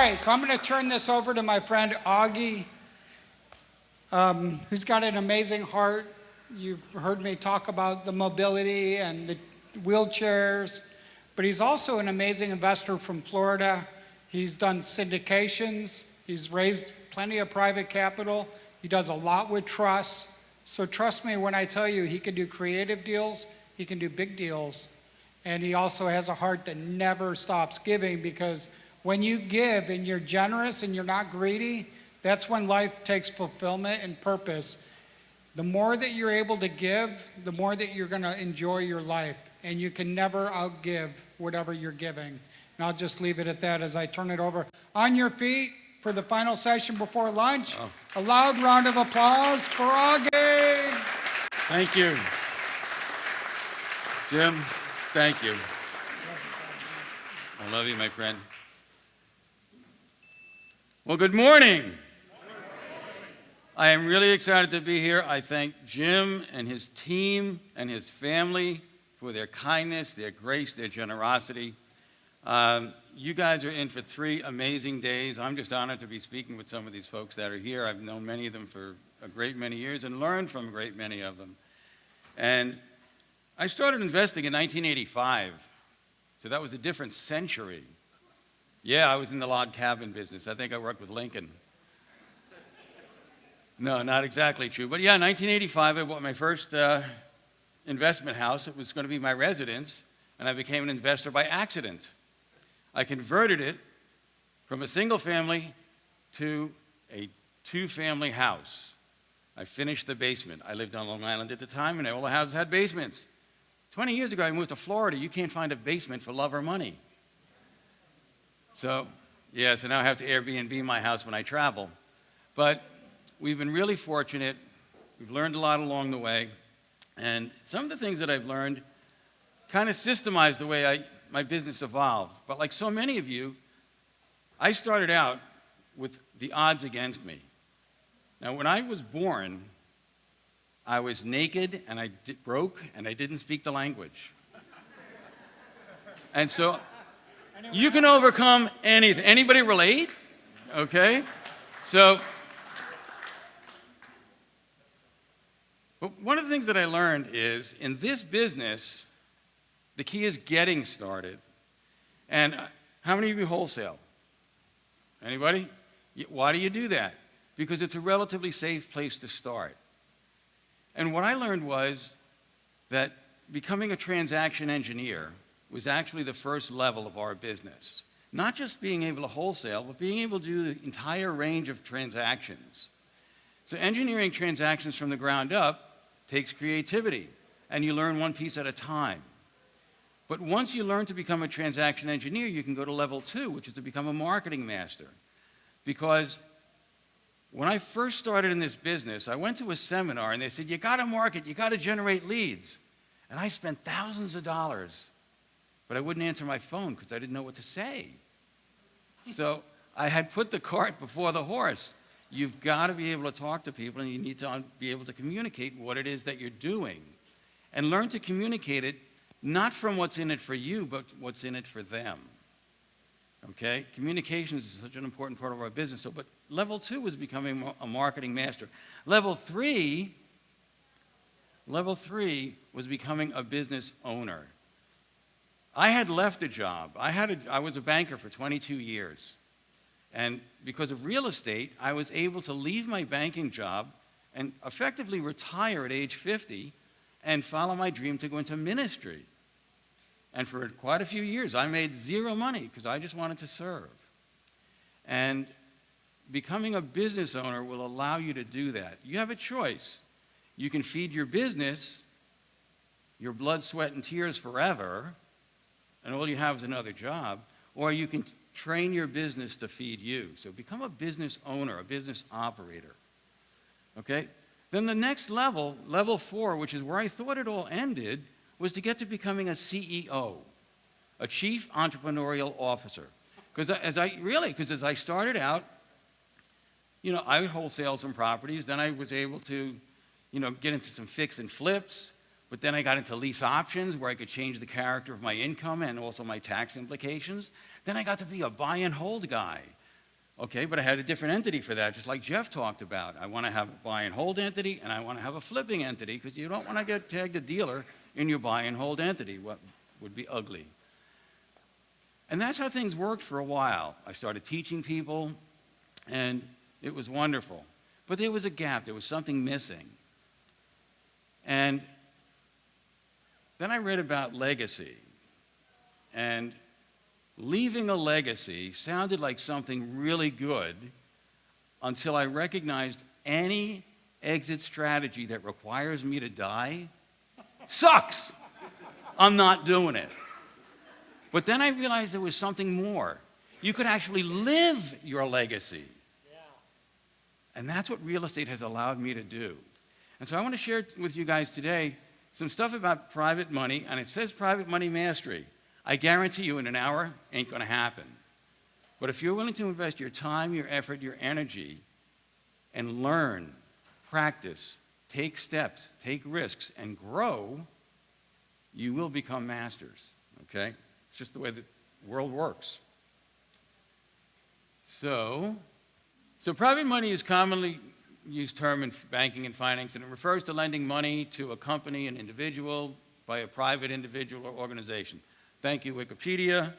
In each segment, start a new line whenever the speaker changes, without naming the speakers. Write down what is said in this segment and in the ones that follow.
right, so I'm going to turn this over to my friend Augie, who's got an amazing heart. You've heard me talk about the mobility and the wheelchairs, but he's also an amazing investor from Florida. He's done syndications. He's raised plenty of private capital. He does a lot with trusts. So trust me when I tell you he can do creative deals, he can do big deals. And he also has a heart that never stops giving, because when you give and you're generous and you're not greedy, that's when life takes fulfillment and purpose. The more that you're able to give, the more that you're going to enjoy your life. And you can never outgive whatever you're giving. And I'll just leave it at that as I turn it over. On your feet for the final session before lunch. Oh. A loud round of applause for Augie.
Thank you. Jim, thank you. I love you, my friend. Well, good morning. I am really excited to be here. I thank Jim and his team and his family for their kindness, their grace, their generosity. You guys are in for 3 amazing days. I'm just honored to be speaking with some of these folks that are here. I've known many of them for a great many years and learned from a great many of them. And I started investing in 1985, so that was a different century. Yeah, I was in the log cabin business. I think I worked with Lincoln. No, not exactly true. But yeah, 1985, I bought my first investment house. It was going to be my residence, and I became an investor by accident. I converted it from a single family to a 2-family house. I finished the basement. I lived on Long Island at the time, and all the houses had basements. 20 years ago, I moved to Florida. You can't find a basement for love or money. So now I have to Airbnb my house when I travel. But we've been really fortunate. We've learned a lot along the way. And some of the things that I've learned kind of systemized the way my business evolved. But like so many of you, I started out with the odds against me. Now, when I was born, I was naked and I broke and I didn't speak the language. And so you can overcome anything. Anybody relate? Okay? So, but one of the things that I learned is in this business, the key is getting started. And how many of you wholesale? Anybody? Why do you do that? Because it's a relatively safe place to start. And what I learned was that becoming a transaction engineer was actually the first level of our business. Not just being able to wholesale, but being able to do the entire range of transactions. So engineering transactions from the ground up takes creativity, and you learn one piece at a time. But once you learn to become a transaction engineer, you can go to level 2, which is to become a marketing master. Because when I first started in this business, I went to a seminar and they said, you got to market, you got to generate leads. And I spent thousands of dollars, but I wouldn't answer my phone because I didn't know what to say. So I had put the cart before the horse. You've got to be able to talk to people, and you need to be able to communicate what it is that you're doing. And learn to communicate it not from what's in it for you, but what's in it for them. Okay? Communications is such an important part of our business. But level 2 was becoming a marketing master. Level 3 was becoming a business owner. I had left a job. I was a banker for 22 years. And because of real estate, I was able to leave my banking job and effectively retire at age 50 and follow my dream to go into ministry. And for quite a few years, I made zero money because I just wanted to serve. And becoming a business owner will allow you to do that. You have a choice. You can feed your business your blood, sweat, and tears forever, and all you have is another job, or you can train your business to feed you. So become a business owner, a business operator. Okay? Then the next level, level 4, which is where I thought it all ended, was to get to becoming a CEO, a Chief Entrepreneurial Officer. Because as I started out, I would wholesale some properties. Then I was able to, get into some fix and flips. But then I got into lease options where I could change the character of my income and also my tax implications. Then I got to be a buy and hold guy. Okay, but I had a different entity for that, just like Jeff talked about. I want to have a buy and hold entity, and I want to have a flipping entity, because you don't want to get tagged a dealer in your buy and hold entity. What would be ugly. And that's how things worked for a while. I started teaching people, and it was wonderful. But there was a gap. There was something missing. And then I read about legacy. And leaving a legacy sounded like something really good until I recognized any exit strategy that requires me to die sucks. I'm not doing it. But then I realized there was something more. You could actually live your legacy. And that's what real estate has allowed me to do. And so I want to share with you guys today some stuff about private money, and it says private money mastery. I guarantee you in an hour, ain't going to happen. But if you're willing to invest your time, your effort, your energy, and learn, practice, take steps, take risks, and grow, you will become masters, okay? It's just the way the world works. So private money is commonly used term in banking and finance, and it refers to lending money to a company, an individual, by a private individual or organization. Thank you, Wikipedia.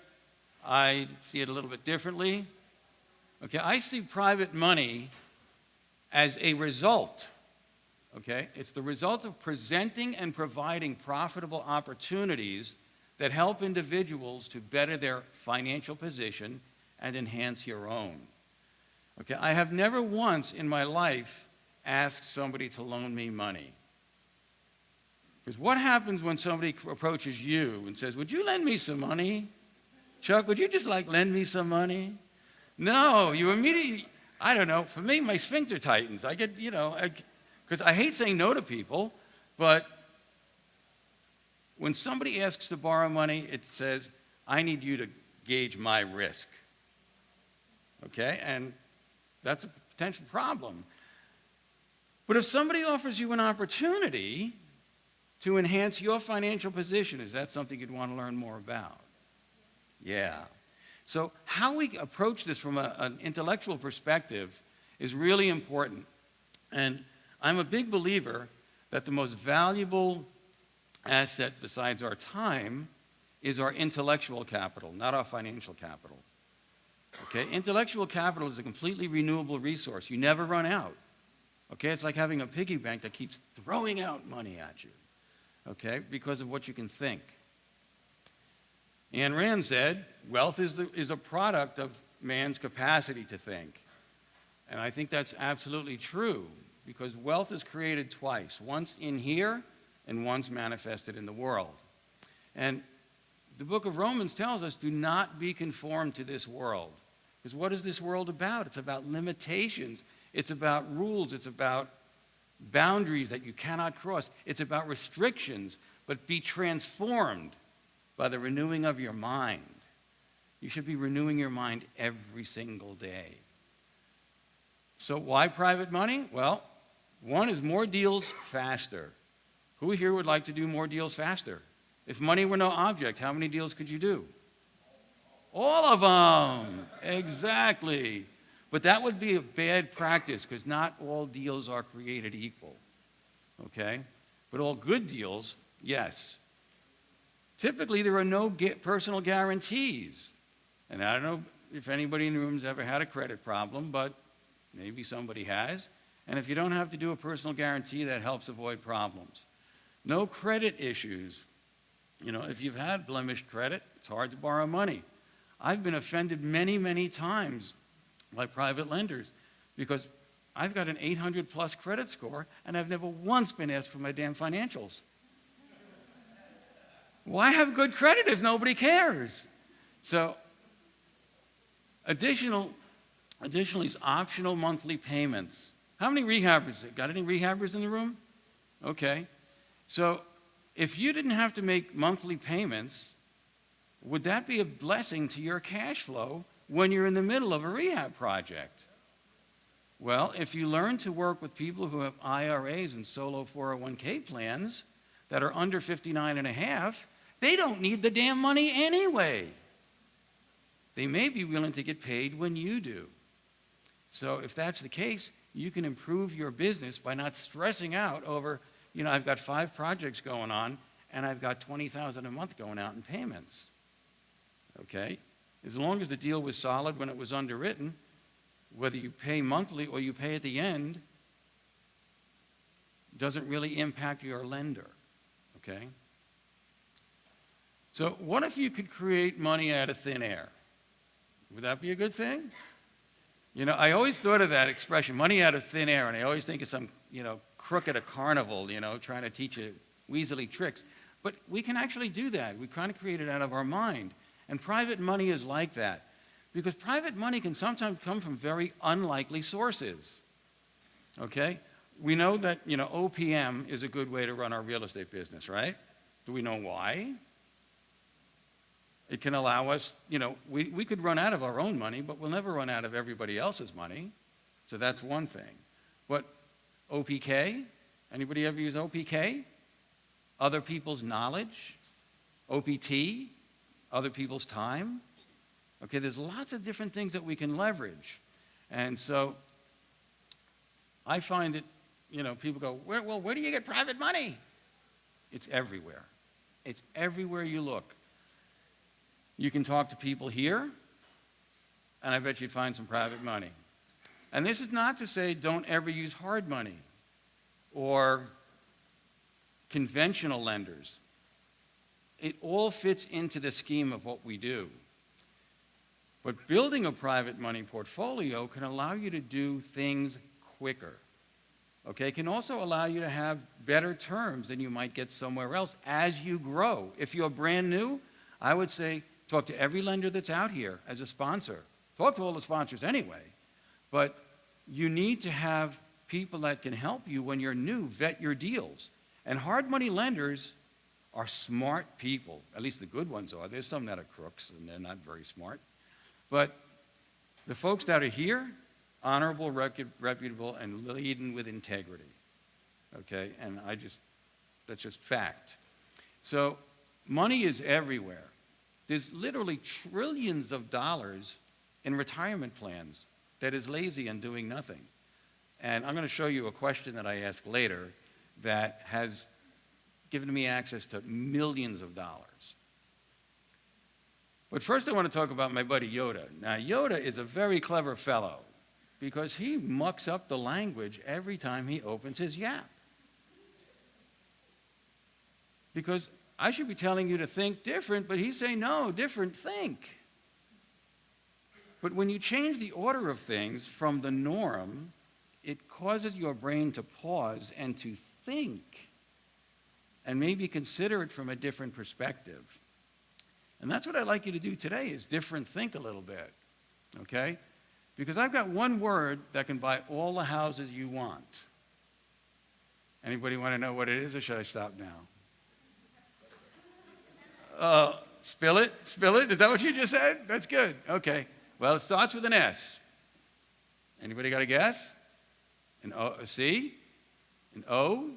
I see it a little bit differently. Okay, I see private money as a result. Okay, it's the result of presenting and providing profitable opportunities that help individuals to better their financial position and enhance your own. Okay, I have never once in my life asked somebody to loan me money. Because what happens when somebody approaches you and says, would you lend me some money? Chuck, would you just lend me some money? No, you immediately, I don't know, for me, my sphincter tightens. I get, because I hate saying no to people, but when somebody asks to borrow money, it says, I need you to gauge my risk. Okay, and that's a potential problem. But if somebody offers you an opportunity to enhance your financial position, is that something you'd want to learn more about? Yeah. So how we approach this from an intellectual perspective is really important. And I'm a big believer that the most valuable asset besides our time is our intellectual capital, not our financial capital. Okay? Intellectual capital is a completely renewable resource. You never run out. Okay? It's like having a piggy bank that keeps throwing out money at you. Okay? Because of what you can think. Ayn Rand said, wealth is a product of man's capacity to think. And I think that's absolutely true, because wealth is created twice, once in here and once manifested in the world. And the book of Romans tells us, do not be conformed to this world. Because what is this world about? It's about limitations. It's about rules. It's about boundaries that you cannot cross. It's about restrictions, but be transformed by the renewing of your mind. You should be renewing your mind every single day. So why private money? Well, one is more deals faster. Who here would like to do more deals faster? If money were no object, how many deals could you do? All of them. Exactly. But that would be a bad practice, because not all deals are created equal. Okay? But all good deals, yes. Typically, there are no personal guarantees. And I don't know if anybody in the room has ever had a credit problem, but maybe somebody has. And if you don't have to do a personal guarantee, that helps avoid problems. No credit issues. If you've had blemished credit, it's hard to borrow money. I've been offended many, many times by private lenders because I've got an 800-plus credit score, and I've never once been asked for my damn financials. Why have good credit if nobody cares? So, additionally is optional monthly payments. How many rehabbers? Got any rehabbers in the room? Okay. So, if you didn't have to make monthly payments, would that be a blessing to your cash flow when you're in the middle of a rehab project? Well, if you learn to work with people who have IRAs and solo 401k plans that are under 59 and a half, they don't need the damn money anyway. They may be willing to get paid when you do. So if that's the case, you can improve your business by not stressing out over, I've got 5 projects going on, and I've got $20,000 a month going out in payments. Okay? As long as the deal was solid when it was underwritten, whether you pay monthly or you pay at the end, doesn't really impact your lender. Okay? So what if you could create money out of thin air? Would that be a good thing? I always thought of that expression, money out of thin air, and I always think of some, crook at a carnival, trying to teach you weaselly tricks. But we can actually do that. We kind of create it out of our mind. And private money is like that. Because private money can sometimes come from very unlikely sources. Okay? We know that, OPM is a good way to run our real estate business, right? Do we know why? It can allow us, we could run out of our own money, but we'll never run out of everybody else's money. So that's one thing. But OPK, anybody ever use OPK? Other people's knowledge. OPT, other people's time. Okay, there's lots of different things that we can leverage. And so I find that, people go, where do you get private money? It's everywhere. It's everywhere you look. You can talk to people here, and I bet you'd find some private money. And this is not to say don't ever use hard money or conventional lenders. It all fits into the scheme of what we do. But building a private money portfolio can allow you to do things quicker. Okay, it can also allow you to have better terms than you might get somewhere else as you grow. If you're brand new, I would say talk to every lender that's out here as a sponsor. Talk to all the sponsors anyway. But you need to have people that can help you when you're new vet your deals. And hard money lenders are smart people. At least the good ones are. There's some that are crooks and they're not very smart. But the folks that are here, honorable, reputable, and leading with integrity. Okay? And that's just fact. So money is everywhere. There's literally trillions of dollars in retirement plans that is lazy and doing nothing. And I'm going to show you a question that I ask later that has given me access to millions of dollars. But first I want to talk about my buddy Yoda. Now, Yoda is a very clever fellow because he mucks up the language every time he opens his yap. Because I should be telling you to think different, but he's saying, no, different, think. But when you change the order of things from the norm, it causes your brain to pause and to think and maybe consider it from a different perspective. And that's what I'd like you to do today is different think a little bit, okay? Because I've got one word that can buy all the houses you want. Anybody want to know what it is, or should I stop now? Spill it? Spill it? Is that what you just said? That's good. Okay. Well, it starts with an S. Anybody got a guess? An O, a C? An O?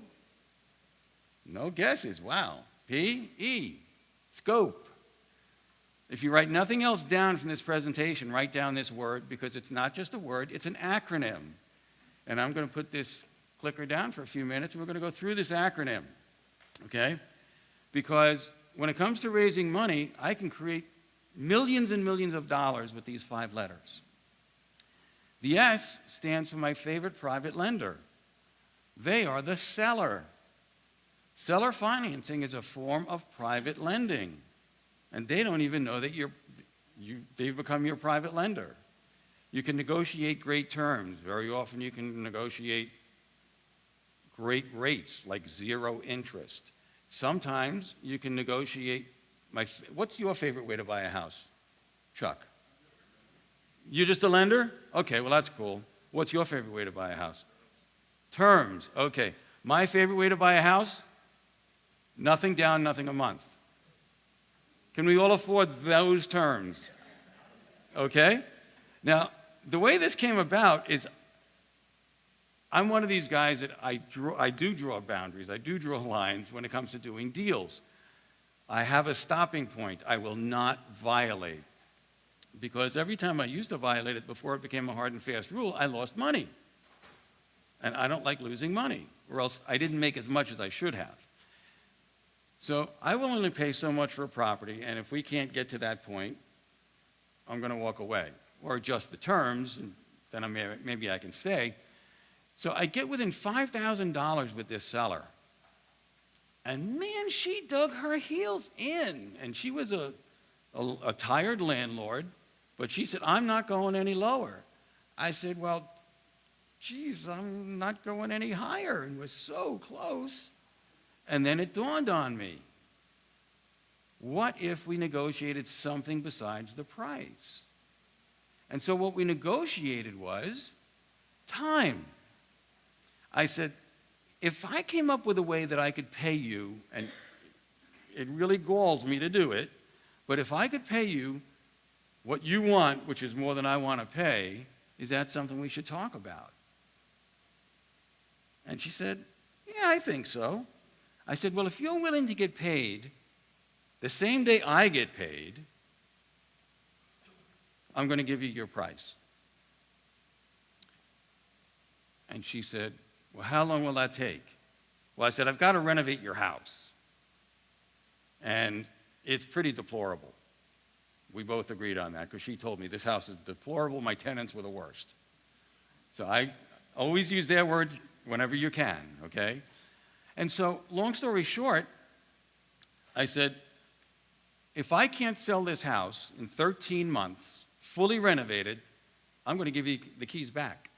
No guesses. Wow. P, E. Scope. If you write nothing else down from this presentation, write down this word because it's not just a word, it's an acronym. And I'm going to put this clicker down for a few minutes and we're going to go through this acronym. Okay? Because when it comes to raising money, I can create millions and millions of dollars with these 5 letters. The S stands for my favorite private lender. They are the seller. Seller financing is a form of private lending. And they don't even know that they've become your private lender. You can negotiate great terms. Very often you can negotiate great rates, like 0 interest. Sometimes you can negotiate, what's your favorite way to buy a house? Chuck? You're just a lender? Okay, well that's cool. What's your favorite way to buy a house? Terms, okay. My favorite way to buy a house? Nothing down, nothing a month. Can we all afford those terms? Okay? Now, the way this came about is I'm one of these guys that I do draw boundaries. I do draw lines when it comes to doing deals. I have a stopping point I will not violate. because every time I used to violate it before it became a hard and fast rule, I lost money. And I don't like losing money, or else I didn't make as much as I should have. So I will only pay so much for a property, and if we can't get to that point, I'm going to walk away or adjust the terms, and then maybe I can stay. So I get within $5,000 with this seller. And man, she dug her heels in. And she was a tired landlord, but she said, I'm not going any lower. I said, well, geez, I'm not going any higher. And we're so close. And then it dawned on me, what if we negotiated something besides the price? And so what we negotiated was time. I said, if I came up with a way that I could pay you, and it really galls me to do it, but if I could pay you what you want, which is more than I want to pay, is that something we should talk about? And she said, yeah, I think so. I said, well, if you're willing to get paid the same day I get paid, I'm going to give you your price. And she said, well, how long will that take? Well, I said, I've got to renovate your house. And it's pretty deplorable. We both agreed on that because she told me this house is deplorable. My tenants were the worst. So I always use their words whenever you can, okay? And so, long story short, I said, if I can't sell this house in 13 months, fully renovated, I'm going to give you the keys back.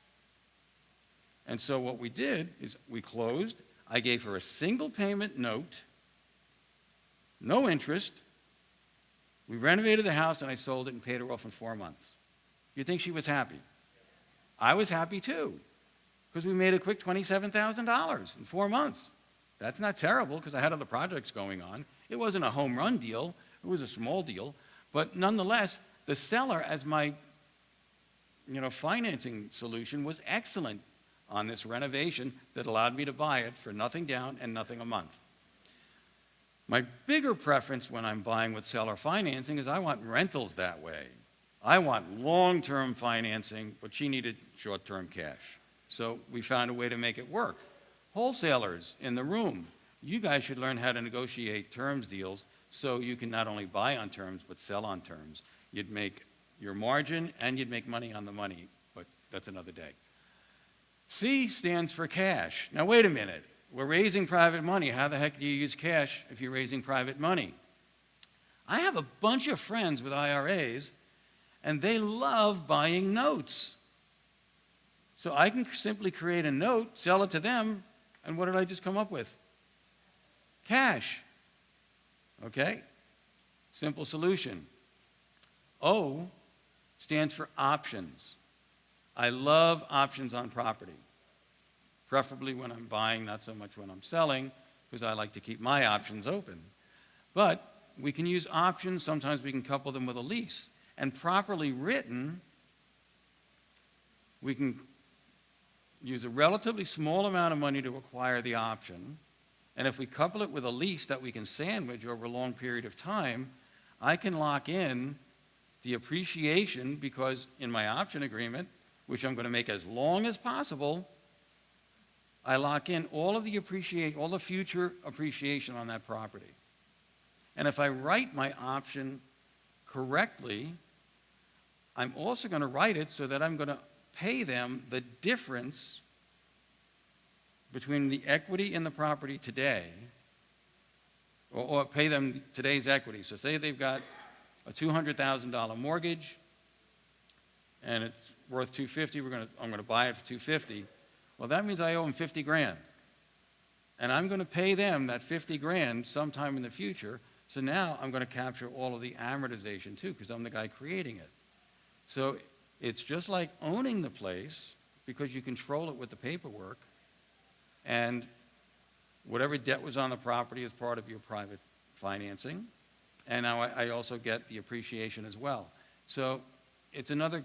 And so what we did is we closed. I gave her a single payment note, no interest. We renovated the house, and I sold it and paid her off in 4 months. You think she was happy? I was happy too, because we made a quick $27,000 in 4 months. That's not terrible, because I had other projects going on. It wasn't a home run deal. It was a small deal. But nonetheless, the seller, as my financing solution, was excellent on this renovation that allowed me to buy it for nothing down and nothing a month. My bigger preference when I'm buying with seller financing is I want rentals that way. I want long-term financing, but she needed short-term cash. So we found a way to make it work. Wholesalers in the room, you guys should learn how to negotiate terms deals so you can not only buy on terms, but sell on terms. You'd make your margin and you'd make money on the money, but that's another day. C stands for cash. Now, wait a minute. We're raising private money. How the heck do you use cash if you're raising private money? I have a bunch of friends with IRAs, and they love buying notes. So I can simply create a note, sell it to them, and what did I just come up with? Cash. Okay? Simple solution. O stands for options. I love options on property, preferably when I'm buying, not so much when I'm selling, because I like to keep my options open. But we can use options. Sometimes we can couple them with a lease. And properly written, we can use a relatively small amount of money to acquire the option. And if we couple it with a lease that we can sandwich over a long period of time, I can lock in the appreciation, because in my option agreement, which I'm going to make as long as possible, I lock in all the future appreciation on that property. And if I write my option correctly, I'm also going to write it so that I'm going to pay them the difference between the equity in the property today, or pay them today's equity. So say they've got a $200,000 mortgage, and it's worth $250. I'm going to buy it for $250. Well, that means I owe them $50,000, and I'm going to pay them that $50,000 sometime in the future. So now I'm going to capture all of the amortization too, because I'm the guy creating it. So it's just like owning the place, because you control it with the paperwork, and whatever debt was on the property is part of your private financing. And now I also get the appreciation as well. So it's another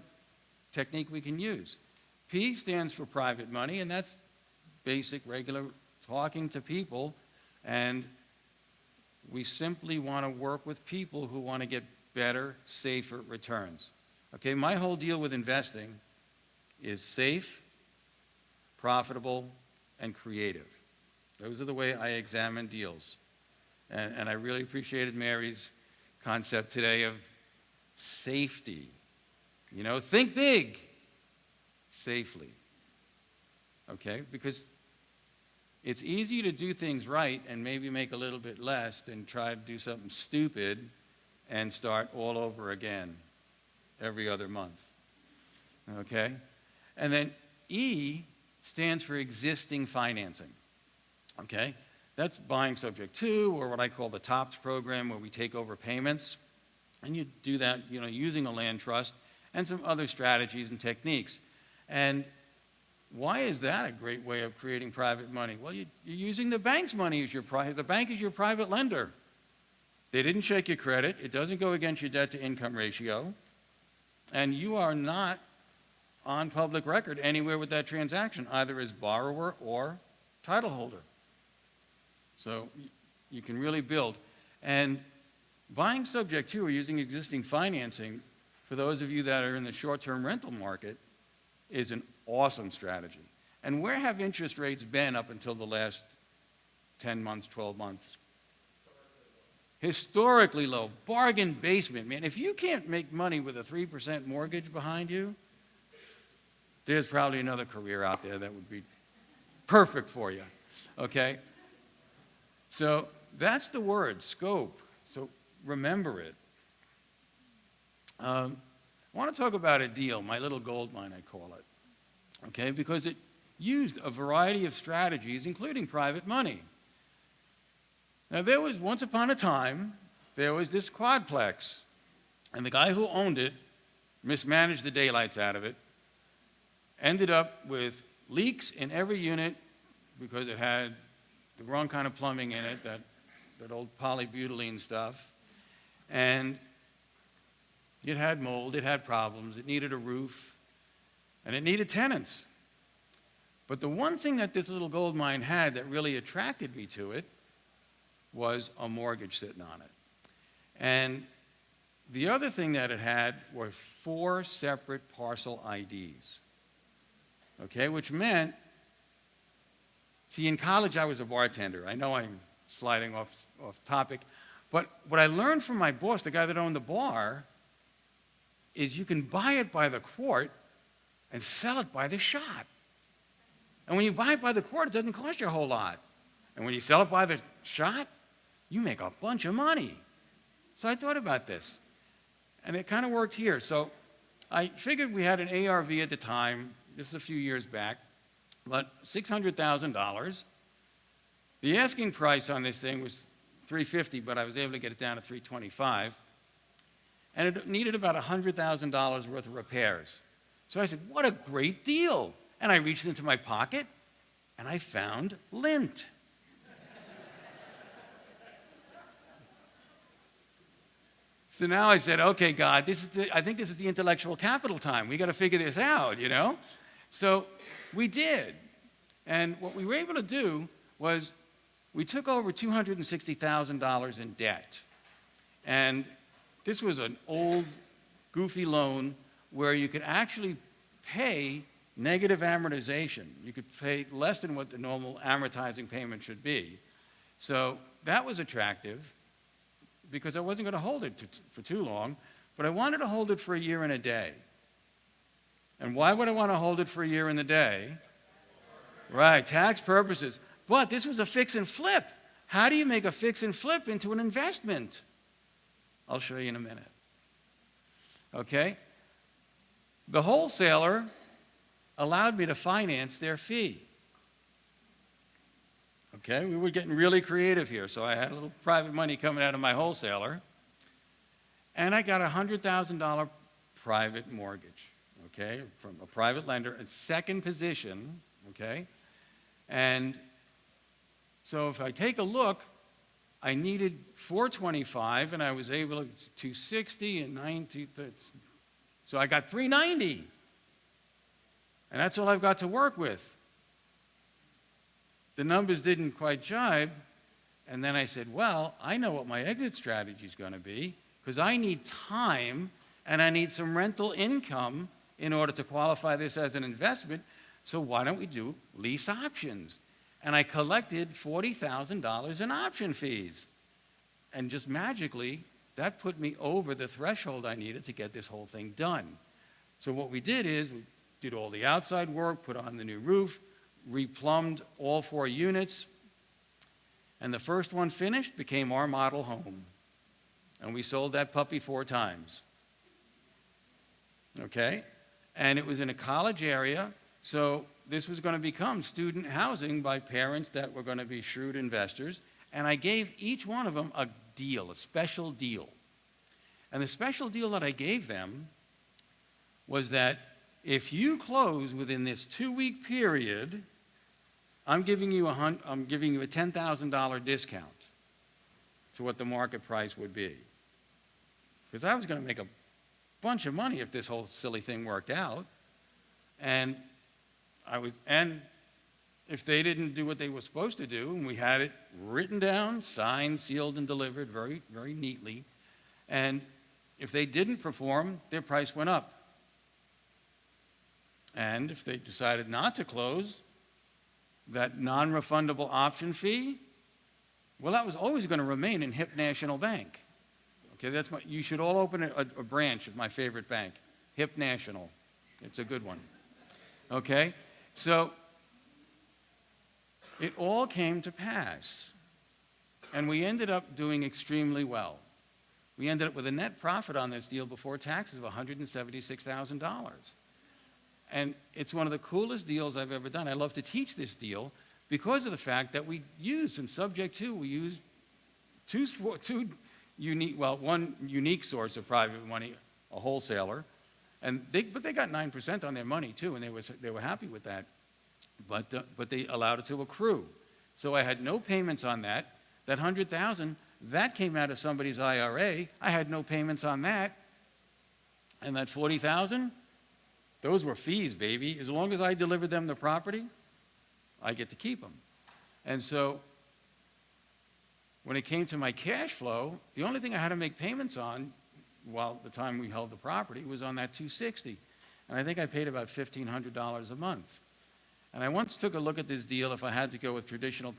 technique we can use. P stands for private money, and that's basic, regular talking to people. And we simply want to work with people who want to get better, safer returns. Okay, my whole deal with investing is safe, profitable, and creative. Those are the way I examine deals. And I really appreciated Mary's concept today of safety. You know, think big, safely. Okay, because it's easy to do things right and maybe make a little bit less than try to do something stupid and start all over again every other month. Okay? And then E stands for existing financing. Okay? That's buying subject to, or what I call the TOPS program, where we take over payments. And you do that, you know, using a land trust and some other strategies and techniques. And why is that a great way of creating private money? Well, you're using the bank's money as the bank is your private lender. They didn't check your credit. It doesn't go against your debt-to-income ratio. And you are not on public record anywhere with that transaction, either as borrower or title holder. So you can really build. And buying subject to or using existing financing, for those of you that are in the short-term rental market, is an awesome strategy. And where have interest rates been up until the last 10 months, 12 months? Historically low. Bargain basement, man. If you can't make money with a 3% mortgage behind you, there's probably another career out there that would be perfect for you. Okay? So that's the word, scope. So remember it. I want to talk about a deal, my little gold mine, I call it. Okay? Because it used a variety of strategies, including private money. Now, once upon a time, there was this quadplex, and the guy who owned it mismanaged the daylights out of it, ended up with leaks in every unit because it had the wrong kind of plumbing in it, that old polybutylene stuff, and it had mold, it had problems, it needed a roof, and it needed tenants. But the one thing that this little gold mine had that really attracted me to it was a mortgage sitting on it. And the other thing that it had were 4 separate parcel IDs, okay, which meant, see, in college I was a bartender. I know I'm sliding off topic, but what I learned from my boss, the guy that owned the bar, is you can buy it by the quart and sell it by the shot. And when you buy it by the quart, it doesn't cost you a whole lot. And when you sell it by the shot, you make a bunch of money. So I thought about this, and it kind of worked here. So I figured we had an ARV at the time, this is a few years back, but $600,000. The asking price on this thing was $350,000, but I was able to get it down to $325,000. And it needed about $100,000 worth of repairs. So I said, what a great deal. And I reached into my pocket, and I found lint. So now I said, okay, God, I think this is the intellectual capital time. We got to figure this out, you know? So we did. And what we were able to do was we took over $260,000 in debt. And this was an old, goofy loan where you could actually pay negative amortization. You could pay less than what the normal amortizing payment should be. So that was attractive because I wasn't going to hold it for too long, but I wanted to hold it for a year and a day. And why would I want to hold it for a year and a day? Right, tax purposes. But this was a fix and flip. How do you make a fix and flip into an investment? I'll show you in a minute. Okay? The wholesaler allowed me to finance their fee. Okay? We were getting really creative here, so I had a little private money coming out of my wholesaler. And I got a $100,000 private mortgage, okay, from a private lender, a second position, okay? And so if I take a look, I needed $425, and I was able to $260 and $90. So I got $390. And that's all I've got to work with. The numbers didn't quite jibe, and then I said, well, I know what my exit strategy is going to be, because I need time, and I need some rental income in order to qualify this as an investment, so why don't we do lease options? And I collected $40,000 in option fees. And just magically, that put me over the threshold I needed to get this whole thing done. So what we did is we did all the outside work, put on the new roof, replumbed all 4 units, and the first one finished became our model home. And we sold that puppy 4 times. Okay? And it was in a college area, so this was going to become student housing by parents that were going to be shrewd investors. And I gave each one of them a deal, a special deal. And the special deal that I gave them was that if you close within this 2-week period, I'm giving you a $10,000 discount to what the market price would be. Because I was going to make a bunch of money if this whole silly thing worked out. And if they didn't do what they were supposed to do, and we had it written down, signed, sealed, and delivered very, very neatly, and if they didn't perform, their price went up. And if they decided not to close, that non-refundable option fee, well, that was always going to remain in Hip National Bank. Okay, you should all open a branch of my favorite bank, Hip National. It's a good one. Okay, so it all came to pass, and we ended up doing extremely well. We ended up with a net profit on this deal before taxes of $176,000. And it's one of the coolest deals I've ever done. I love to teach this deal because of the fact that we used, and subject to, we used one unique source of private money, a wholesaler, but they got 9% on their money too, and they were happy with that. But they allowed it to accrue. So I had no payments on that. That $100,000, that came out of somebody's IRA. I had no payments on that. And that $40,000, those were fees, baby. As long as I delivered them the property, I get to keep them. And so when it came to my cash flow, the only thing I had to make payments on while the time we held the property was on that $260. And I think I paid about $1,500 a month. And I once took a look at this deal. If I had to go with traditional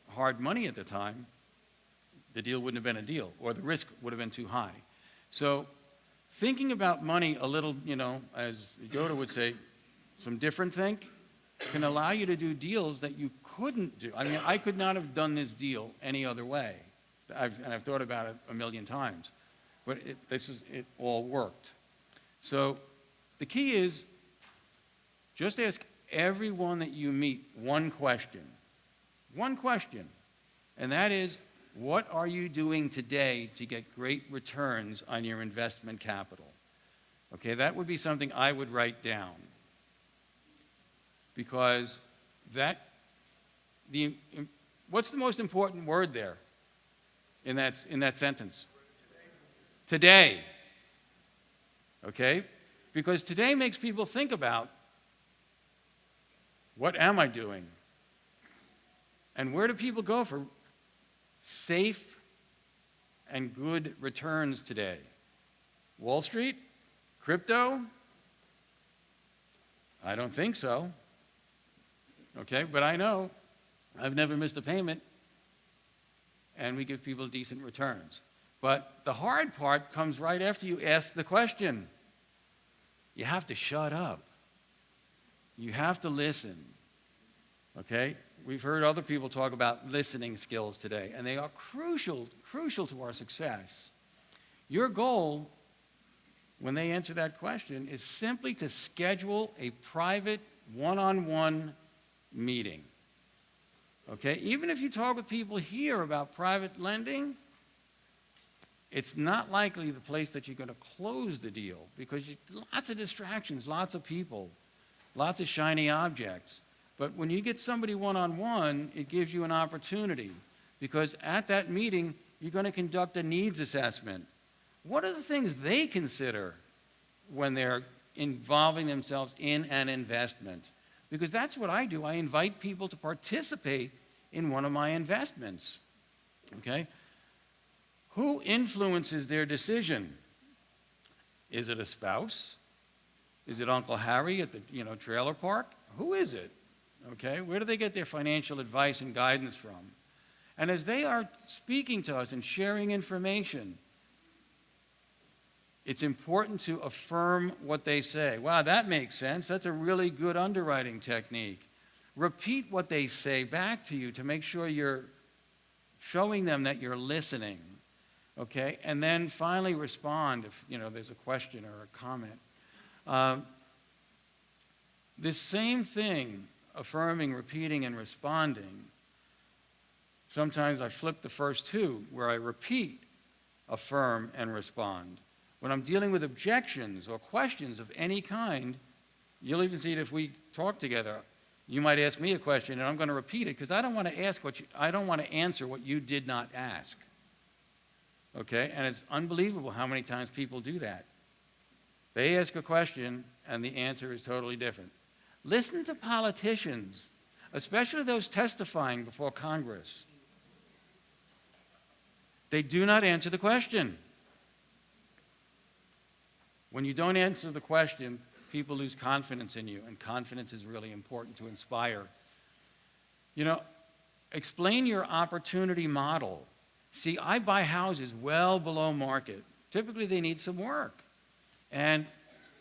hard money at the time, the deal wouldn't have been a deal, or the risk would have been too high. So thinking about money a little, as Yoda would say, some different think, can allow you to do deals that you couldn't do. I mean, I could not have done this deal any other way. I've thought about it a million times. But it all worked. So the key is just ask everyone that you meet one question, and that is, what are you doing today to get great returns on your investment capital? Okay, that would be something I would write down, because what's the most important word there in that sentence? Today. Okay? Because today makes people think about, what am I doing? And where do people go for safe and good returns today? Wall Street? Crypto? I don't think so. Okay, but I know I've never missed a payment, and we give people decent returns. But the hard part comes right after you ask the question. You have to shut up. You have to listen. Okay? We've heard other people talk about listening skills today, and they are crucial to our success. Your goal, when they answer that question, is simply to schedule a private one-on-one meeting. Okay? Even if you talk with people here about private lending, it's not likely the place that you're going to close the deal, because lots of distractions, lots of people, lots of shiny objects. But when you get somebody one-on-one, it gives you an opportunity, because at that meeting, you're going to conduct a needs assessment. What are the things they consider when they're involving themselves in an investment? Because that's what I do. I invite people to participate in one of my investments. Okay? Who influences their decision? Is it a spouse? Is it Uncle Harry at the trailer park? Who is it? Okay, where do they get their financial advice and guidance from? And as they are speaking to us and sharing information, it's important to affirm what they say. Wow, that makes sense. That's a really good underwriting technique. Repeat what they say back to you to make sure you're showing them that you're listening. Okay, and then finally respond if there's a question or a comment. This same thing, affirming, repeating, and responding. Sometimes I flip the first two, where I repeat, affirm, and respond. When I'm dealing with objections or questions of any kind, you'll even see it if we talk together. You might ask me a question, and I'm going to repeat it because I don't want to answer what you did not ask. Okay? And it's unbelievable how many times people do that. They ask a question, and the answer is totally different. Listen to politicians, especially those testifying before Congress. They do not answer the question. When you don't answer the question, people lose confidence in you, and confidence is really important to inspire. Explain your opportunity model. See, I buy houses well below market. Typically, they need some work. And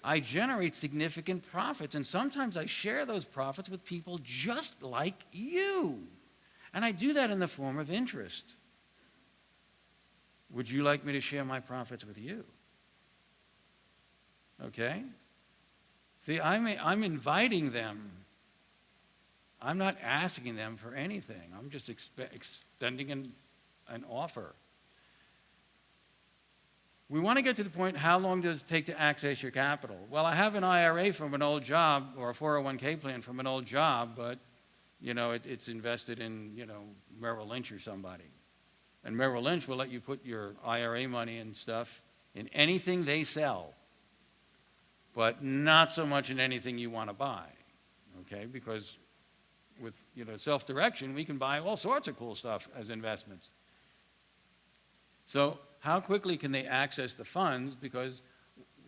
I generate significant profits, and sometimes I share those profits with people just like you. And I do that in the form of interest. Would you like me to share my profits with you? Okay? See, I'm inviting them. I'm not asking them for anything. I'm just extending an offer. We want to get to the point, how long does it take to access your capital? Well, I have an IRA from an old job, or a 401k plan from an old job, but it's invested in Merrill Lynch or somebody. And Merrill Lynch will let you put your IRA money and stuff in anything they sell, but not so much in anything you want to buy, okay? Because with self-direction, we can buy all sorts of cool stuff as investments. So how quickly can they access the funds? Because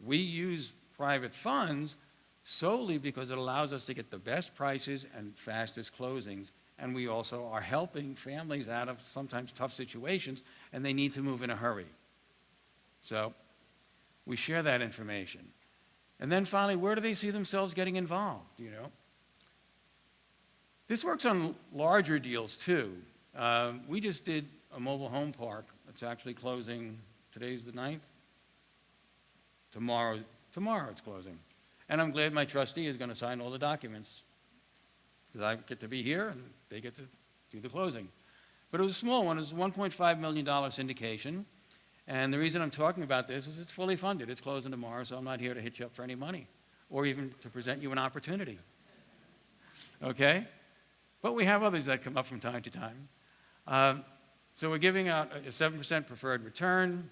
we use private funds solely because it allows us to get the best prices and fastest closings. And we also are helping families out of sometimes tough situations, and they need to move in a hurry. So we share that information. And then finally, where do they see themselves getting involved? This works on larger deals too. We just did a mobile home park. It's actually closing. Today's the 9th. Tomorrow it's closing. And I'm glad my trustee is going to sign all the documents, because I get to be here and they get to do the closing. But it was a small one. It was a $1.5 million syndication. And the reason I'm talking about this is it's fully funded. It's closing tomorrow, so I'm not here to hit you up for any money or even to present you an opportunity. Okay? But we have others that come up from time to time. So we're giving out a 7% preferred return.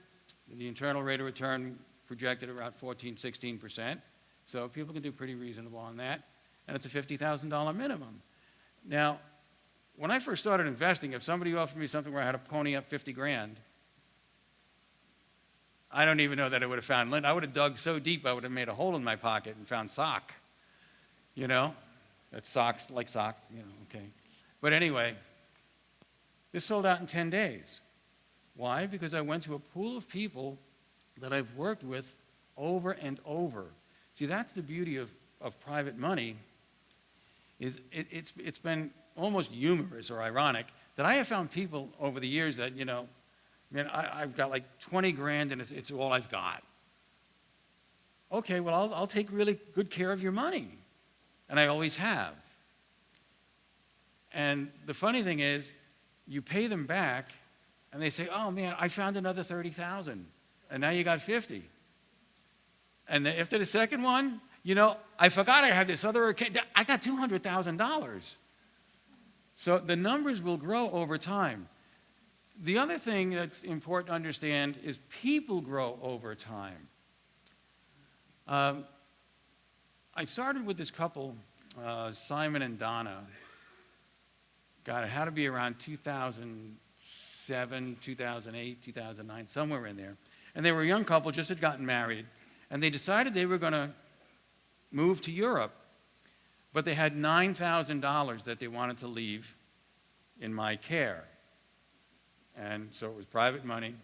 The internal rate of return projected around 14, 16%. So people can do pretty reasonable on that. And it's a $50,000 minimum. Now, when I first started investing, if somebody offered me something where I had to pony up 50 grand, I don't even know that I would have found lint. I would have dug so deep I would have made a hole in my pocket and found sock. That's socks, like sock, okay. But anyway, this sold out in 10 days. Why? Because I went to a pool of people that I've worked with over and over. See, that's the beauty of private money, is it's been almost humorous or ironic that I have found people over the years that, I've got like 20 grand and it's all I've got. Okay, well, I'll take really good care of your money. And I always have. And the funny thing is, you pay them back, and they say, oh man, I found another 30,000, and now you got 50. And after the second one, I forgot I had this other account. I got $200,000. So the numbers will grow over time. The other thing that's important to understand is people grow over time. I started with this couple, Simon and Donna. God, it had to be around 2007, 2008, 2009, somewhere in there. And they were a young couple, just had gotten married. And they decided they were going to move to Europe, but they had $9,000 that they wanted to leave in my care. And so it was private money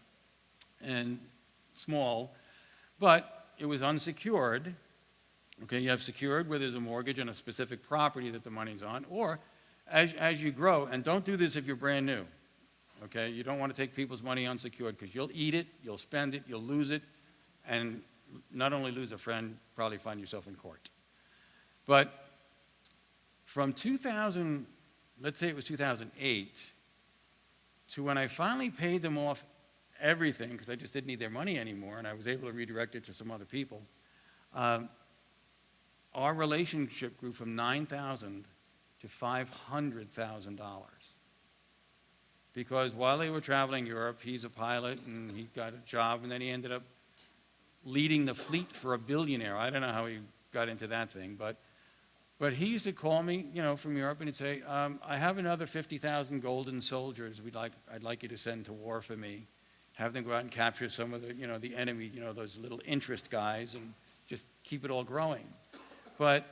and small, but it was unsecured. Okay, you have secured where there's a mortgage on a specific property that the money's on, or as you grow, and don't do this if you're brand new. Okay, you don't want to take people's money unsecured because you'll eat it, you'll spend it, you'll lose it, and not only lose a friend, probably find yourself in court. But from 2000, let's say it was 2008, to when I finally paid them off everything, because I just didn't need their money anymore, and I was able to redirect it to some other people, our relationship grew from $9,000 to $500,000. Because while they were traveling Europe, he's a pilot, and he got a job, and then he ended up leading the fleet for a billionaire. I don't know how he got into that thing, but he used to call me, from Europe, and he'd say, I have another 50,000 golden soldiers I'd like you to send to war for me. Have them go out and capture some of the enemy, those little interest guys, and just keep it all growing. But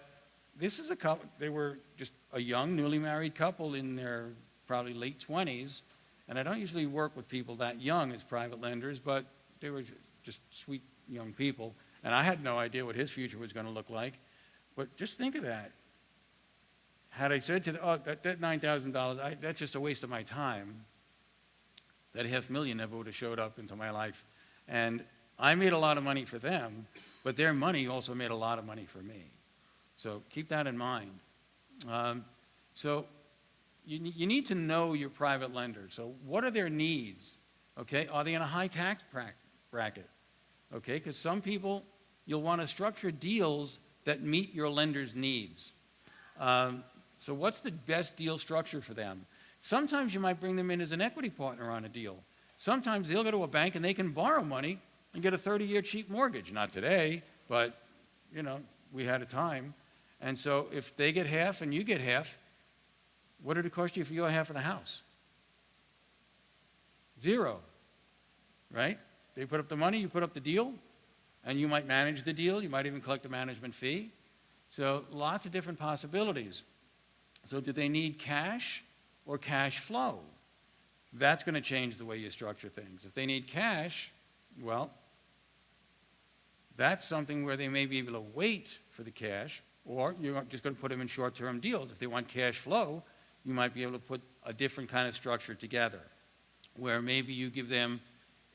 this is a couple, they were just a young, newly married couple in their probably late 20s, and I don't usually work with people that young as private lenders, but they were just sweet young people, and I had no idea what his future was going to look like. But just think of that. Had I said to them, that $9,000, that's just a waste of my time, that $500,000 never would have showed up into my life. And I made a lot of money for them, but their money also made a lot of money for me. So keep that in mind. So you need to know your private lender. So what are their needs? Okay, are they in a high tax bracket? Okay, because some people, you'll want to structure deals that meet your lender's needs. So what's the best deal structure for them? Sometimes you might bring them in as an equity partner on a deal. Sometimes they'll go to a bank and they can borrow money and get a 30-year cheap mortgage. Not today, but, we had a time. And so if they get half and you get half, what did it cost you for your half of the house? Zero, right? They put up the money, you put up the deal, and you might manage the deal. You might even collect a management fee. So lots of different possibilities. So do they need cash or cash flow? That's going to change the way you structure things. If they need cash, well, that's something where they may be able to wait for the cash, or you're just going to put them in short-term deals. If they want cash flow, you might be able to put a different kind of structure together, where maybe you give them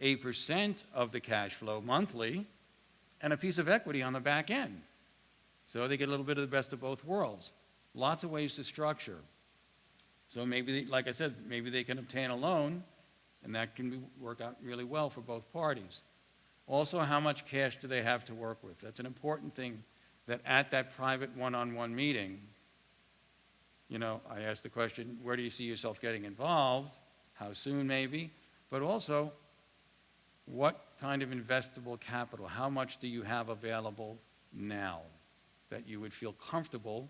8% of the cash flow monthly and a piece of equity on the back end. So they get a little bit of the best of both worlds. Lots of ways to structure. So maybe, like I said, maybe they can obtain a loan, and that can work out really well for both parties. Also, how much cash do they have to work with? That's an important thing, that at that private one-on-one meeting, I asked the question, where do you see yourself getting involved? How soon maybe? But also, what kind of investable capital? How much do you have available now that you would feel comfortable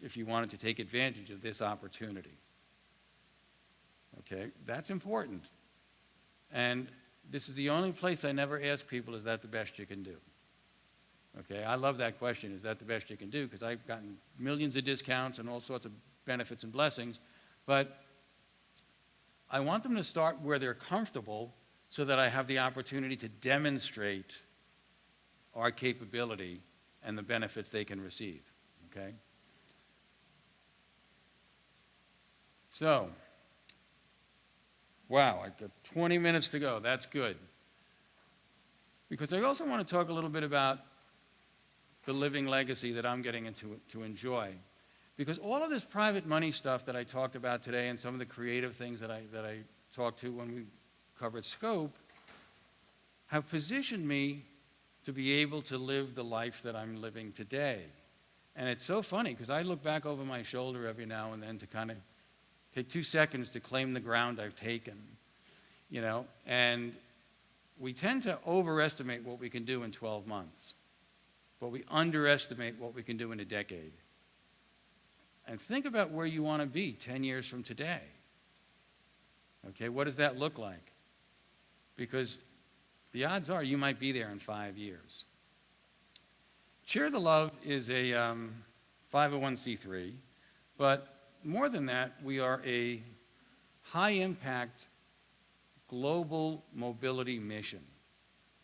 if you wanted to take advantage of this opportunity? Okay, that's important. And this is the only place I never ask people, is that the best you can do? Okay, I love that question, is that the best you can do? Because I've gotten millions of discounts and all sorts of benefits and blessings, but I want them to start where they're comfortable so that I have the opportunity to demonstrate our capability and the benefits they can receive, okay? So, wow, I've got 20 minutes to go. That's good. Because I also want to talk a little bit about the living legacy that I'm getting to enjoy. Because all of this private money stuff that I talked about today, and some of the creative things that I talked to when we covered scope, have positioned me to be able to live the life that I'm living today. And it's so funny, because I look back over my shoulder every now and then to kind of take 2 seconds to claim the ground I've taken, and we tend to overestimate what we can do in 12 months, but we underestimate what we can do in a decade. And think about where you want to be 10 years from today. Okay, what does that look like? Because the odds are you might be there in 5 years. Share the Love is a 501c3, but more than that, we are a high-impact global mobility mission.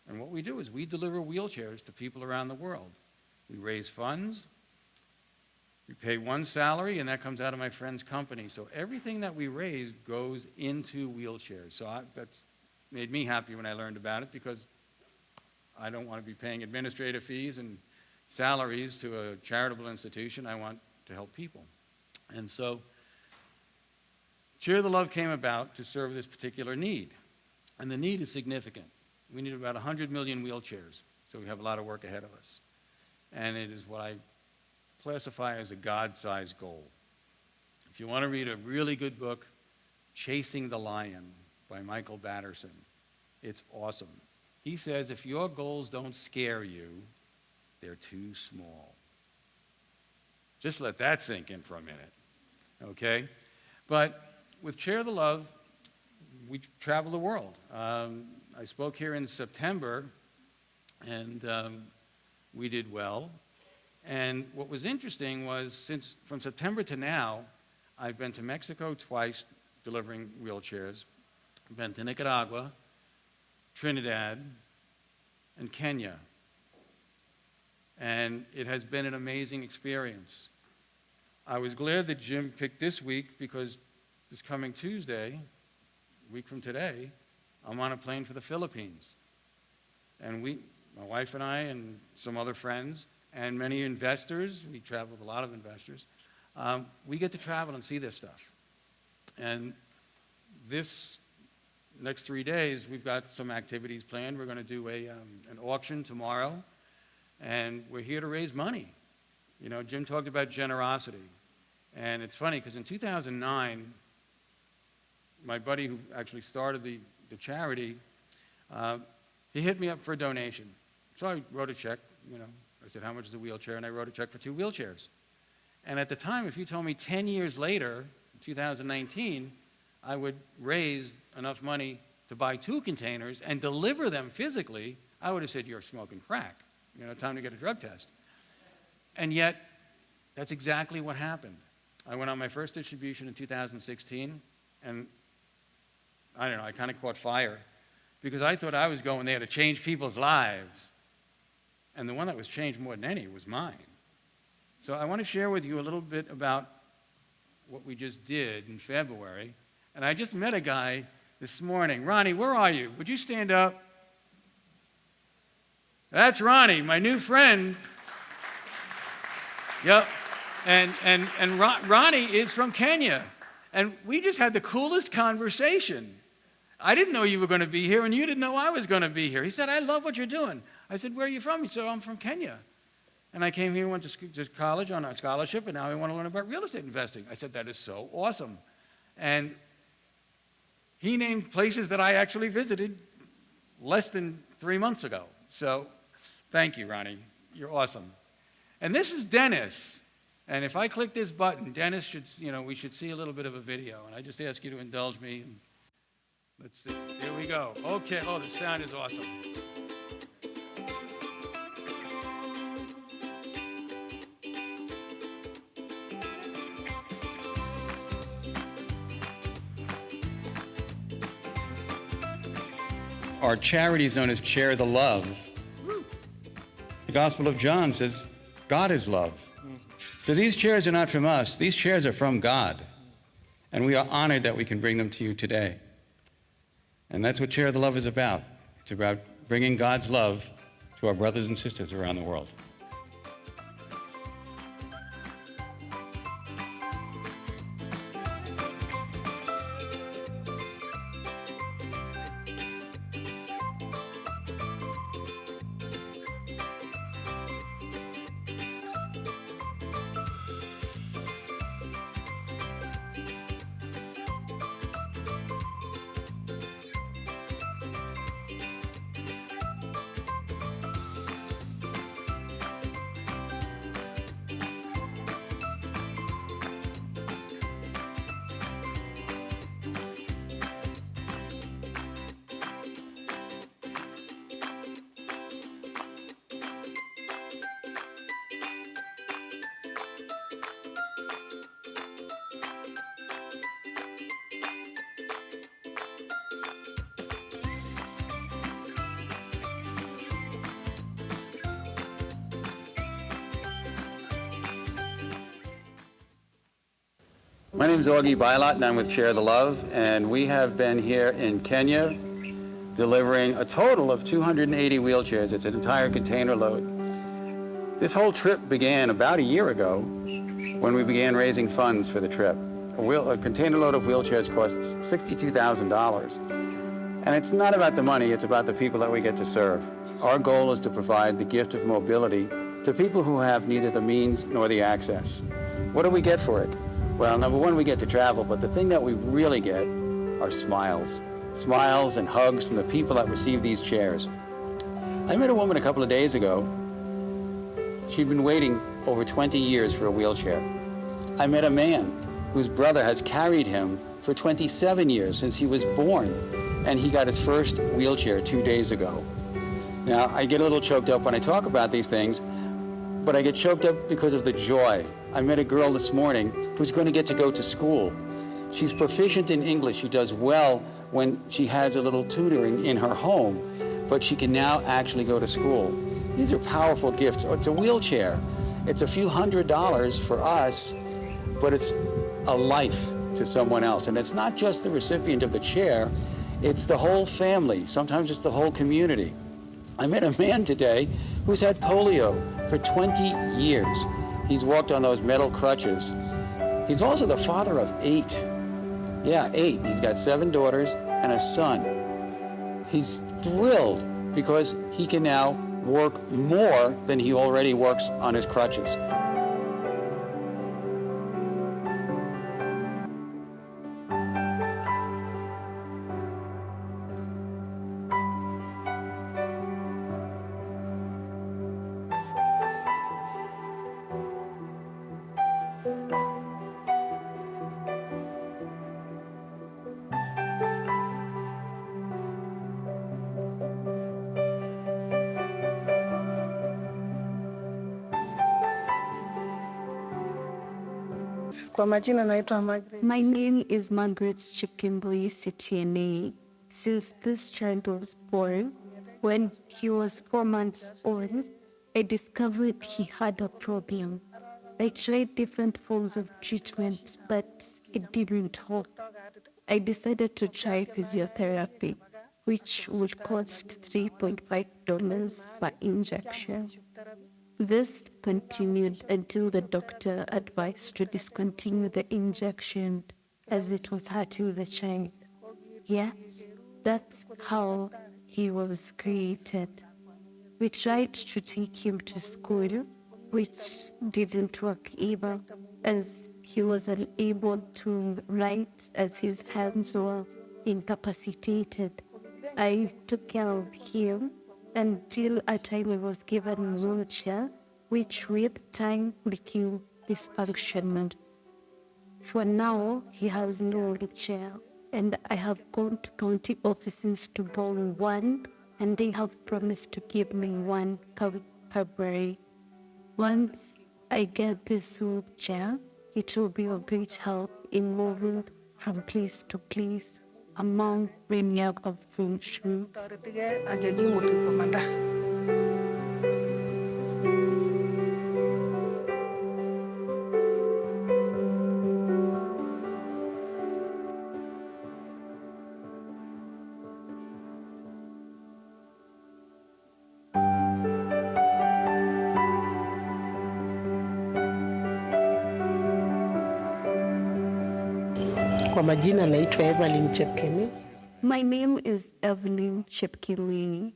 And what we do is we deliver wheelchairs to people around the world. We raise funds, we pay one salary, and that comes out of my friend's company. So everything that we raise goes into wheelchairs. So that's made me happy when I learned about it, because I don't want to be paying administrative fees and salaries to a charitable institution. I want to help people. And so Share the Love came about to serve this particular need. And the need is significant. We need about 100 million wheelchairs, so we have a lot of work ahead of us. And it is what I classify as a God-sized goal. If you want to read a really good book, Chasing the Lion by Michael Batterson, it's awesome. He says if your goals don't scare you, they're too small. Just let that sink in for a minute, okay? But with Share the Love, we travel the world. I spoke here in September, and we did well. And what was interesting was, from September to now, I've been to Mexico twice delivering wheelchairs. I've been to Nicaragua, Trinidad, and Kenya. And it has been an amazing experience. I was glad that Jim picked this week, because this coming Tuesday, a week from today, I'm on a plane for the Philippines. And my wife and I and some other friends and many investors, we travel with a lot of investors, we get to travel and see this stuff. And this next 3 days, we've got some activities planned. We're going to do an auction tomorrow, and we're here to raise money. You know, Jim talked about generosity. And it's funny, because in 2009, my buddy who actually started the charity, he hit me up for a donation. So I wrote a check, you know. I said, how much is a wheelchair? And I wrote a check for 2 wheelchairs. And at the time, if you told me 10 years later, 2019, I would raise enough money to buy 2 containers and deliver them physically, I would have said, you're smoking crack. You know, time to get a drug test. And yet, that's exactly what happened. I went on my first distribution in 2016, and I don't know, I kind of caught fire, because I thought I was going there to change people's lives. And the one that was changed more than any was mine. So I want to share with you a little bit about what we just did in February. And I just met a guy this morning. Ronnie, where are you? Would you stand up? That's Ronnie, my new friend. Yep. And Ronnie is from Kenya. And we just had the coolest conversation. I didn't know you were going to be here, and you didn't know I was going to be here. He said, I love what you're doing. I said, where are you from? He said, I'm from Kenya. And I came here, went to college on a scholarship, and now I want to learn about real estate investing. I said, that is so awesome. And he named places that I actually visited less than 3 months ago. So thank you, Ronnie. You're awesome. And this is Dennis. And if I click this button, Dennis should, we should see a little bit of a video. And I just ask you to indulge me. Let's see. Here we go. Okay. Oh, the sound is awesome. Our charity is known as Share the Love. The Gospel of John says, God is love. So these chairs are not from us. These chairs are from God. And we are honored that we can bring them to you today. And that's what Share the Love is about. It's about bringing God's love to our brothers and sisters around the world.
My name is Augie Byllott, and I'm with Share the Love, and we have been here in Kenya delivering a total of 280 wheelchairs. It's an entire container load. This whole trip began about a year ago when we began raising funds for the trip. A container load of wheelchairs costs $62,000. And it's not about the money, it's about the people that we get to serve. Our goal is to provide the gift of mobility to people who have neither the means nor the access. What do we get for it? Well, number one, we get to travel, but the thing that we really get are smiles. Smiles and hugs from the people that receive these chairs. I met a woman a couple of days ago. She'd been waiting over 20 years for a wheelchair. I met a man whose brother has carried him for 27 years since he was born, and he got his first wheelchair 2 days ago. Now, I get a little choked up when I talk about these things, but I get choked up because of the joy. I met a girl this morning who's going to get to go to school. She's proficient in English. She does well when she has a little tutoring in her home, but she can now actually go to school. These are powerful gifts. It's a wheelchair. It's a few $100s for us, but it's a life to someone else. And it's not just the recipient of the chair, it's the whole family. Sometimes it's the whole community. I met a man today who's had polio for 20 years. He's walked on those metal crutches. He's also the father of 8. Yeah, 8. He's got 7 daughters and a son. He's thrilled because he can now work more than he already works on his crutches.
Kwa majina naitwa Margaret.
My name is Margaret Chikimbuyi CTNA. Since this child was born, when he was 4 months old, I discovered he had a problem. I tried different forms of treatment, but it didn't work. I decided to try physiotherapy, which would cost $3.5 per injection. This continued until the doctor advised to discontinue the injection as it was hurting the child. Yes, that's how he was created. We tried to take him to school, which didn't work either, as he was unable to write as his hands were incapacitated. I took care of him until a time he was given a wheelchair, which with time became dysfunctional. For now, he has no wheelchair, and I have gone to county offices to borrow one, and they have promised to give me one come February. Once I get this wheelchair, it will be of great help in moving from place to place among many of functions.
Kwa majina naitwa Evelyn Chepkeni.
My name is Evelyn Chepkilini.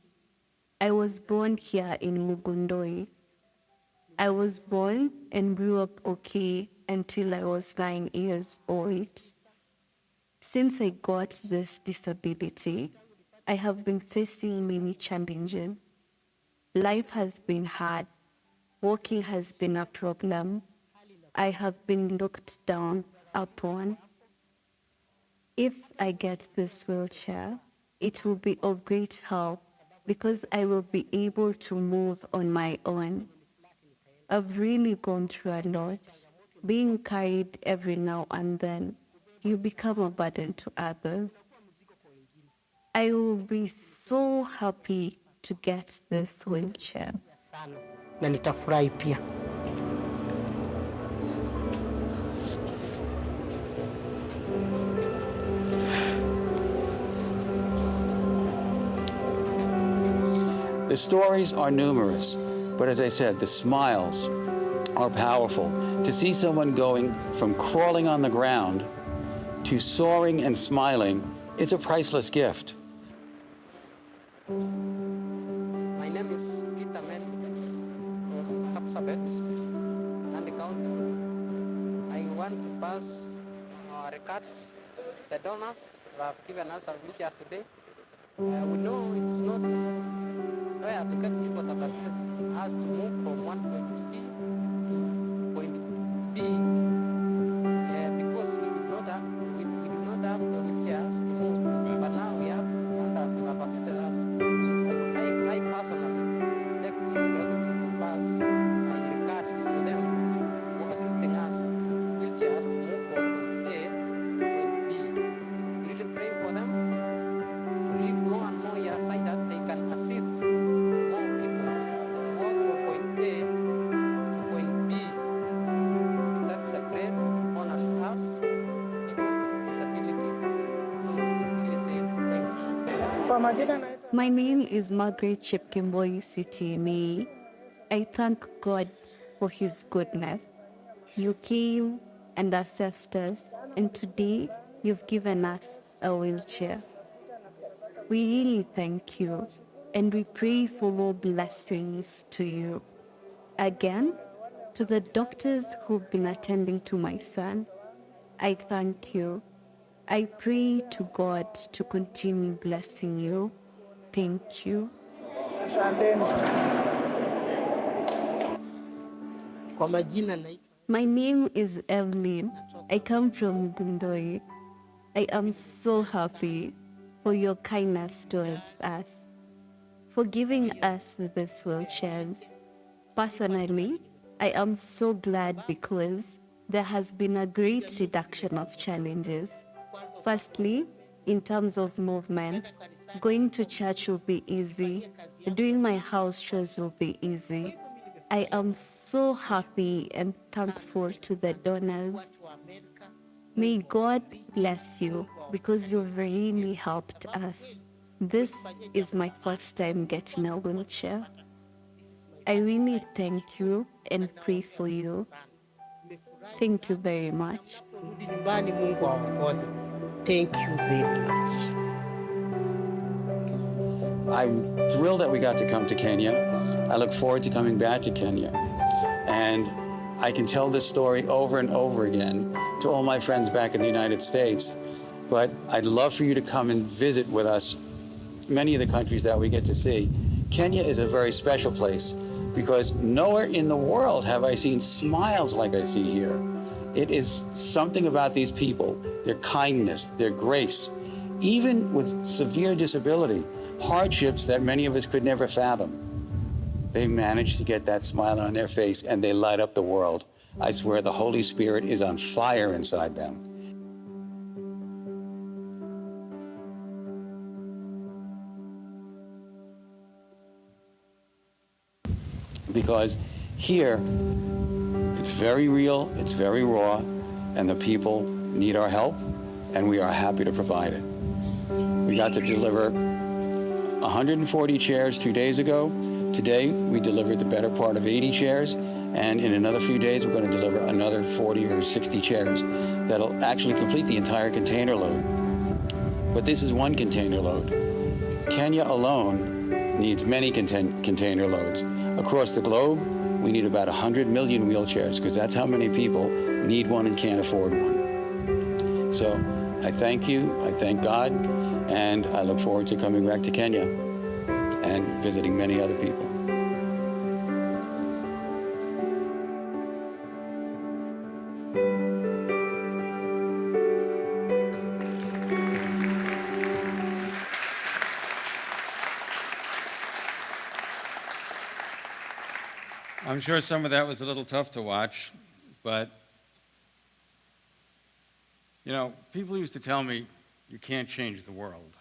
I was born here in Mugundoi. I was born and grew up okay until I was 9 years old. Since I got this disability, I have been facing many challenges. Life has been hard. Walking has been a problem. I have been looked down upon. If I get this wheelchair, it will be of great help because I will be able to move on my own. I've really gone through a lot. Being carried every now and then, you become a burden to others. I will be so happy to get this wheelchair.
Na nitafurahi pia.
The stories are numerous, but as I said, the smiles are powerful. To see someone going from crawling on the ground to soaring and smiling is a priceless gift.
My name is Peter Mel from Kapsabet, Nandi County. I want to pass our regards to the donors who have given us our wheelchairs today. We know it's not rare to get people that assist us to move from one point B to point B because we did not have the wheelchairs to move. But now we have funders that have assisted us. I personally take this gratitude to pass my regards to them for assisting us wheelchairs to move from point A to point B. We really pray for them to live more and more years so that they can assist more people walk from point A to point B. That's a great honor to us, people with disability. So we really say thank you.
Kwa majina naitwa
My name is Margaret Chepkemboi CTME. I thank God for His goodness. You came and assessed us, and today you've given us a wheelchair. We really thank you, and we pray for more blessings to you. Again, to the doctors who've been attending to my son, I thank you. I pray to God to continue blessing you. Thank you.
asanteni.
Kwa majina naitwa
My name is Evelyn. I come from Gundoi. I am so happy for your kindness towards us, for giving us these wheelchairs. Personally, I am so glad because there has been a great reduction of challenges. Firstly, in terms of movement, going to church will be easy, doing my house chores will be easy. I am so happy and thankful to the donors. May God bless you because you've really helped us. This is my first time getting a wheelchair. I really thank you and pray for you. Thank you very much.
Rudi nyumbani, Mungu awaongoze. Thank you very much.
I'm thrilled that we got to come to Kenya. I look forward to coming back to Kenya. And I can tell this story over and over again to all my friends back in the United States. But I'd love for you to come and visit with us many of the countries that we get to see. Kenya is a very special place because nowhere in the world have I seen smiles like I see here. It is something about these people, their kindness, their grace, even with severe disability, hardships that many of us could never fathom. They manage to get that smile on their face and they light up the world. I swear the Holy Spirit is on fire inside them. Because here, it's very real, it's very raw, and the people need our help, and we are happy to provide it. We got to deliver 140 chairs 2 days ago. Today, we delivered the better part of 80 chairs, and in another few days, we're going to deliver another 40 or 60 chairs that'll actually complete the entire container load. But this is one container load. Kenya alone needs many container loads. Across the globe, we need about 100 million wheelchairs because that's how many people need one and can't afford one. So I thank you, I thank God, and I look forward to coming back to Kenya and visiting many other people.
I'm sure some of that was a little tough to watch, but, you know, people used to tell me, you can't change the world,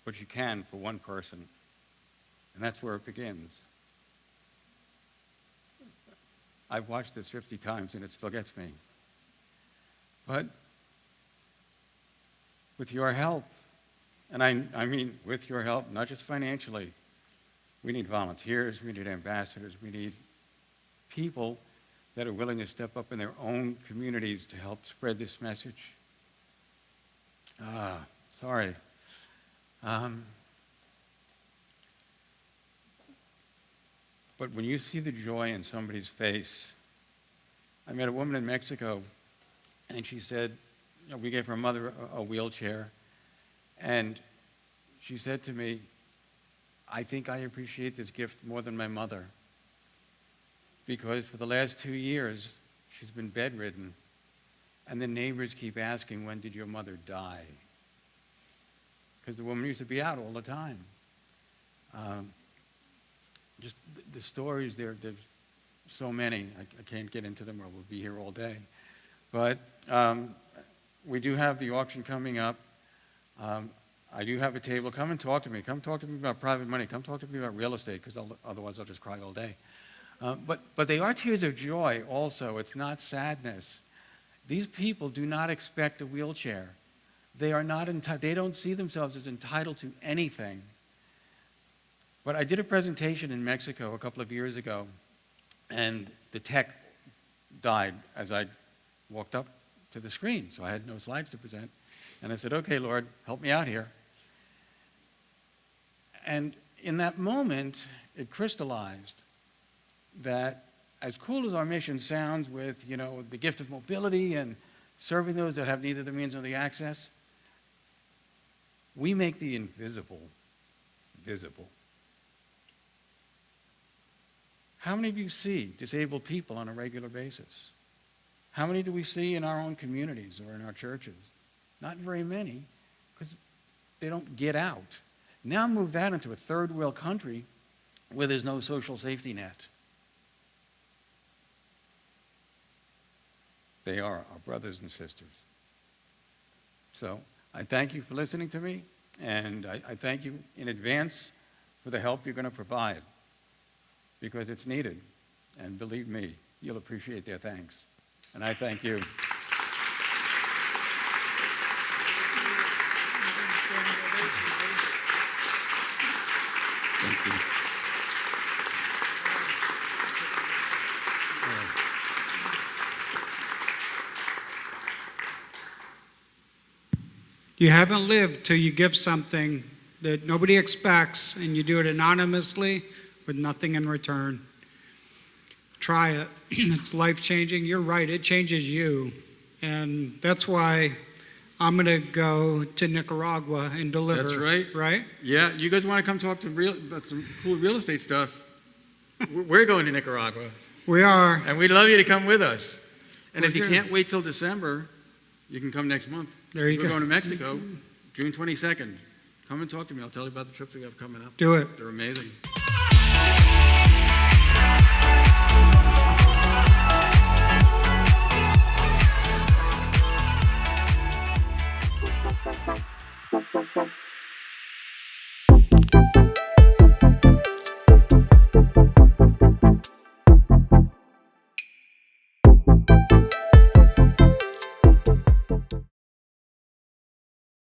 but you can for one person, and that's where it begins. I've watched this 50 times and it still gets me. But with your help, and I mean with your help, not just financially, We need volunteers, we need ambassadors, we need people that are willing to step up in their own communities to help spread this message. Sorry. But when you see the joy in somebody's face, I met a woman in Mexico, and she said, we gave her mother a wheelchair, and she said to me, I think I appreciate this gift more than my mother, because for the last 2 years, she's been bedridden, and the neighbors keep asking, when did your mother die? Because the woman used to be out all the time. Just the stories, there's so many. I can't get into them or we'll be here all day. But we do have the auction coming up. I do have a table. Come and talk to me. Come talk to me about private money. Come talk to me about real estate, because otherwise I'll just cry all day. But they are tears of joy also. It's not sadness. These people do not expect a wheelchair. They are not they don't see themselves as entitled to anything. But I did a presentation in Mexico a couple of years ago, and the tech died as I walked up to the screen, so I had no slides to present. And I said, okay, Lord, help me out here. And in that moment, it crystallized that as cool as our mission sounds with, the gift of mobility and serving those that have neither the means nor the access, we make the invisible visible. How many of you see disabled people on a regular basis? How many do we see in our own communities or in our churches? Not very many, because they don't get out. Now move that into a third world country where there's no social safety net. They are our brothers and sisters. So I thank you for listening to me, and I thank you in advance for the help you're going to provide, because it's needed. And believe me, you'll appreciate their thanks. And I thank you. Thank you.
You haven't lived till you give something that nobody expects, and you do it anonymously with nothing in return. Try it. It's life-changing. You're right, it changes you. And that's why I'm going to go to Nicaragua and deliver.
That's right.
Right?
Yeah, you guys want to come talk about some cool real estate stuff? We're going to Nicaragua.
We are.
And we'd love you to come with us. And
We're
if you
here.
can't wait till December, you can come next month.
There you
We're
go.
going to Mexico, June 22nd. Come and talk to me. I'll tell you about the trips we have coming up.
Do it.
They're amazing.
Thank you.